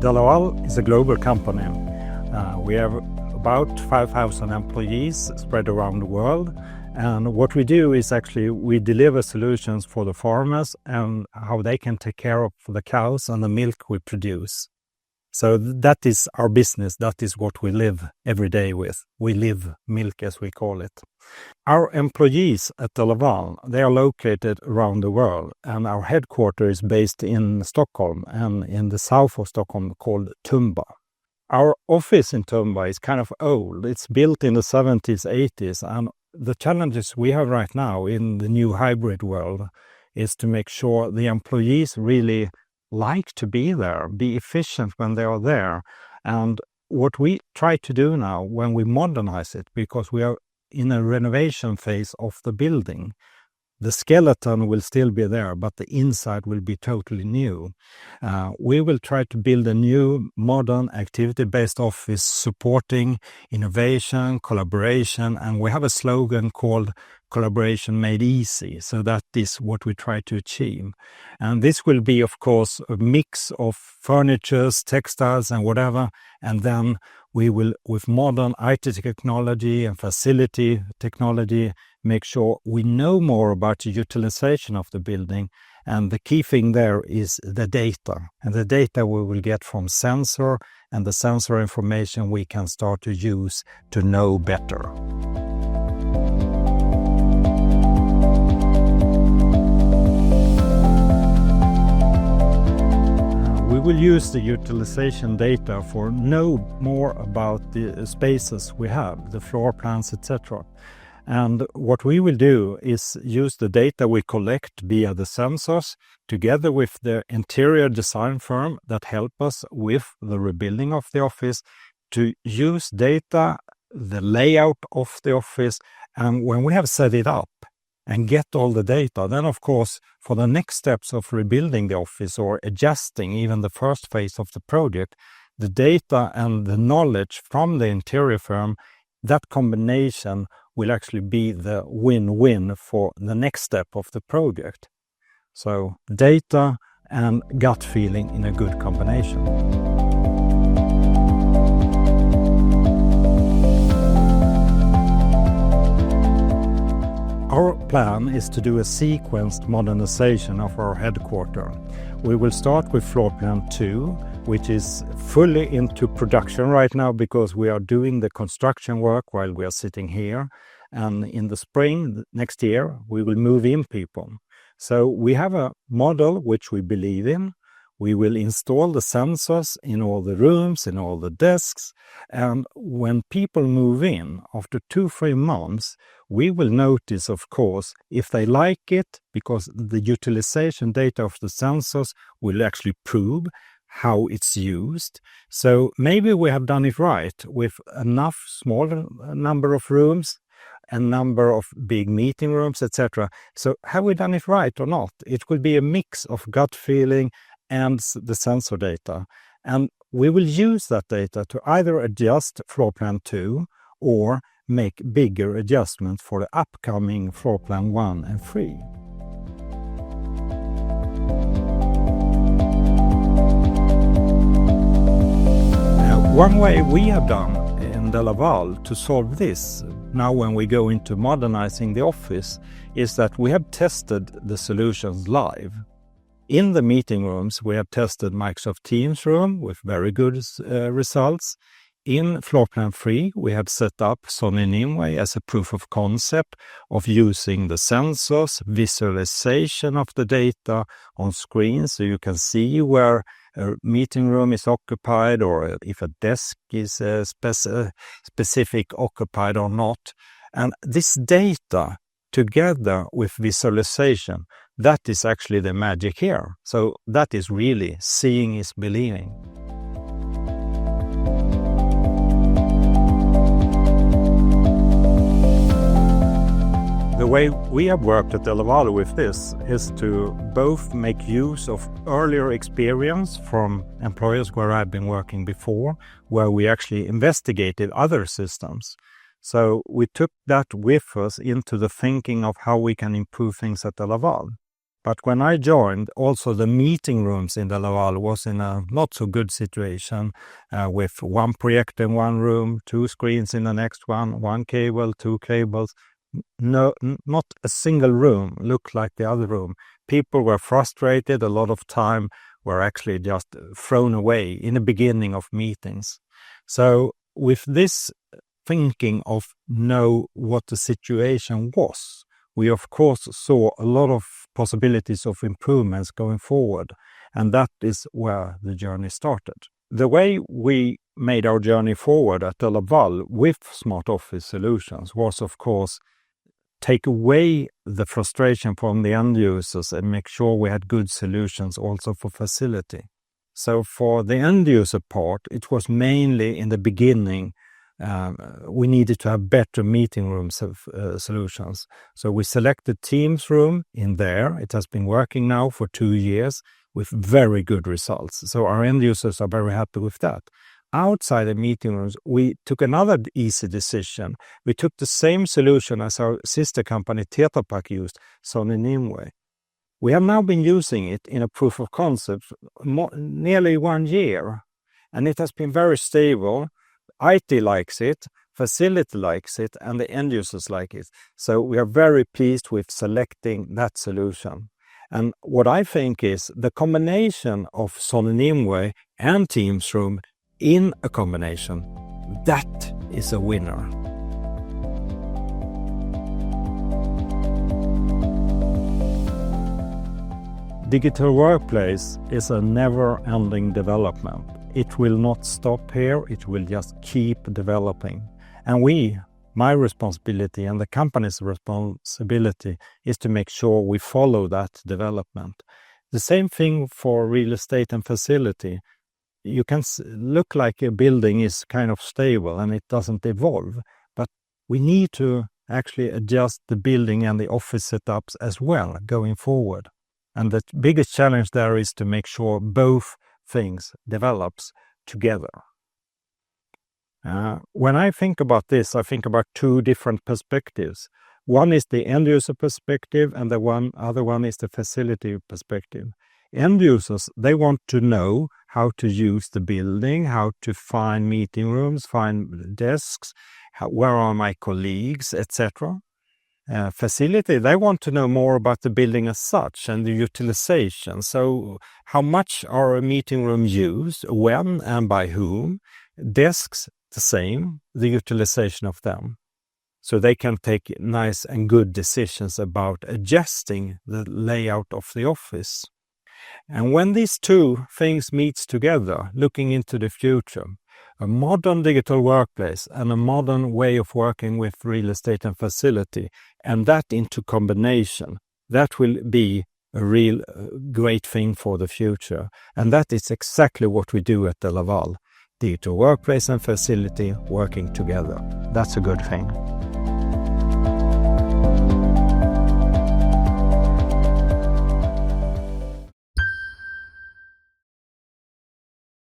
DeLaval is a global company. We have about 5,000 employees spread around the world. And what we do is actually we deliver solutions for the farmers and how they can take care of the cows and the milk we produce. So that is our business. That is what we live every day with. We live milk, as we call it. Our employees at DeLaval, they are located around the world, and our headquarters is based in Stockholm and in the south of Stockholm called Tumba. Our office in Tumba is kind of old. It's built in the 70s, 80s, and the challenges we have right now in the new hybrid world is to make sure the employees really like to be there, be efficient when they are there. And what we try to do now when we modernize it, because we are in a renovation phase of the building, the skeleton will still be there, but the inside will be totally new. We will try to build a new, modern, activity-based office supporting innovation, collaboration, and we have a slogan called Collaboration Made Easy. So that is what we try to achieve. And this will be, of course, a mix of furnitures, textiles, and whatever, and then we will, with modern IT technology and facility technology, make sure we know more about the utilization of the building. And the key thing there is the data. And the data we will get from sensor, and the sensor information we can start to use to know better. We will use the utilization data for know more about the spaces we have, the floor plans, etc. And what we will do is use the data we collect via the sensors together with the interior design firm that help us with the rebuilding of the office to use data, the layout of the office, and when we have set it up and get all the data, then of course for the next steps of rebuilding the office or adjusting even the first phase of the project, the data and the knowledge from the interior firm, that combination will actually be the win-win for the next step of the project. So data and gut feeling in a good combination. Our plan is to do a sequenced modernization of our headquarters. We will start with floor plan 2, which is fully into production right now because we are doing the construction work while we are sitting here. And in the spring next year, we will move in people. So we have a model which we believe in. We will install the sensors in all the rooms, in all the desks. And when people move in, after 2-3 months, we will notice, of course, if they like it, because the utilization data of the sensors will actually prove how it's used. So maybe we have done it right with enough smaller number of rooms, a number of big meeting rooms, etc. So have we done it right or not? It could be a mix of gut feeling and the sensor data. And we will use that data to either adjust floor plan 2 or make bigger adjustments for the upcoming floor plan 1 and 3. One way we have done in DeLaval to solve this, now when we go into modernizing the office, is that we have tested the solutions live. In the meeting rooms, we have tested Microsoft Teams room with very good results. In floor plan 3, we have set up Sony Nimway as a proof of concept of using the sensors, visualization of the data on screen, so you can see where a meeting room is occupied or if a desk is specific occupied or not. And this data, together with visualization, that is actually the magic here. So that is really seeing is believing. The way we have worked at DeLaval with this is to both make use of earlier experience from employers where I've been working before, where we actually investigated other systems. So we took that with us into the thinking of how we can improve things at DeLaval. But when I joined, also the meeting rooms in DeLaval was in a not so good situation, with one projector in one room, 2 screens in the next one cable, 2 cables. No, not a single room looked like the other room. People were frustrated. A lot of time were actually just thrown away in the beginning of meetings. So with this thinking of know what the situation was, we of course saw a lot of possibilities of improvements going forward, and that is where the journey started. The way we made our journey forward at DeLaval with smart office solutions was of course take away the frustration from the end users and make sure we had good solutions also for facility. So for the end user part, it was mainly in the beginning we needed to have better meeting room solutions. So we selected Teams room in there. It has been working now for 2 years with very good results. So our end users are very happy with that. Outside the meeting rooms, we took another easy decision. We took the same solution as our sister company Tetra Pak used, Sony Nimway. We have now been using it in a proof of concept nearly 1 year, and it has been very stable. IT likes it, facility likes it, and the end users like it. So we are very pleased with selecting that solution. And what I think is the combination of Sony Nimway and Teams Room in a combination, that is a winner. Digital workplace is a never-ending development. It will not stop here, it will just keep developing. And my responsibility and the company's responsibility is to make sure we follow that development. The same thing for real estate and facility. You can look like a building is kind of stable and it doesn't evolve, but we need to actually adjust the building and the office setups as well going forward. And the biggest challenge there is to make sure both things develops together. When I think about this, I think about 2 different perspectives. One is the end user perspective and the other one is the facility perspective. End users, they want to know how to use the building, how to find meeting rooms, find desks, where are my colleagues, etc. Facility, they want to know more about the building as such and the utilization. So how much are a meeting room used, when and by whom? Desks, the same, the utilization of them. So they can take nice and good decisions about adjusting the layout of the office. And when these 2 things meet together, looking into the future, a modern digital workplace and a modern way of working with real estate and facility, and that into combination, that will be a real great thing for the future. And that is exactly what we do at DeLaval. Digital workplace and facility working together. That's a good thing.